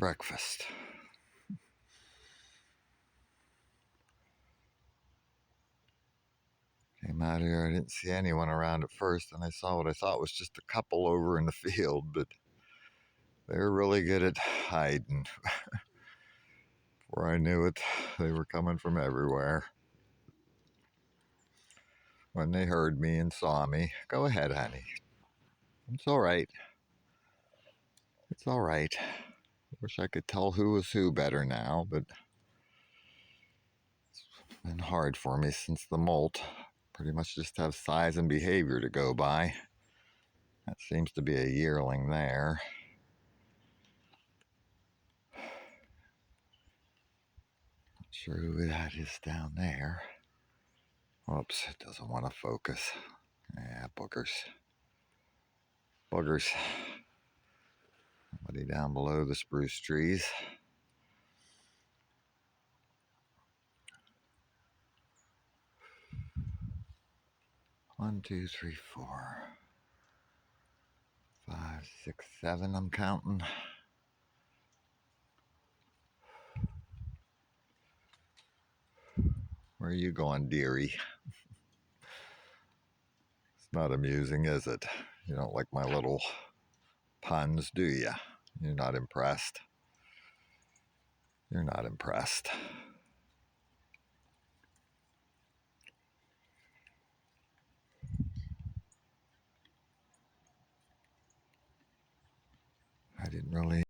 breakfast. Came out here, I didn't see anyone around at first, and I saw what I thought was just a couple over in the field, but they were really good at hiding. Before I knew it, they were coming from everywhere. When they heard me and saw me, go ahead, honey. It's all right. It's all right. Wish I could tell who was who better now, but it's been hard for me since the molt. Pretty much just have size and behavior to go by. That seems to be a yearling there. Not sure who that is down there. Whoops, it doesn't want to focus. Yeah, boogers. Boogers. Somebody down below the spruce trees. One, two, three, 4, 5, 6, 7, I'm counting. Where are you going, dearie? It's not amusing, is it? You don't like my little puns, do you? You're not impressed. You're not impressed. I didn't really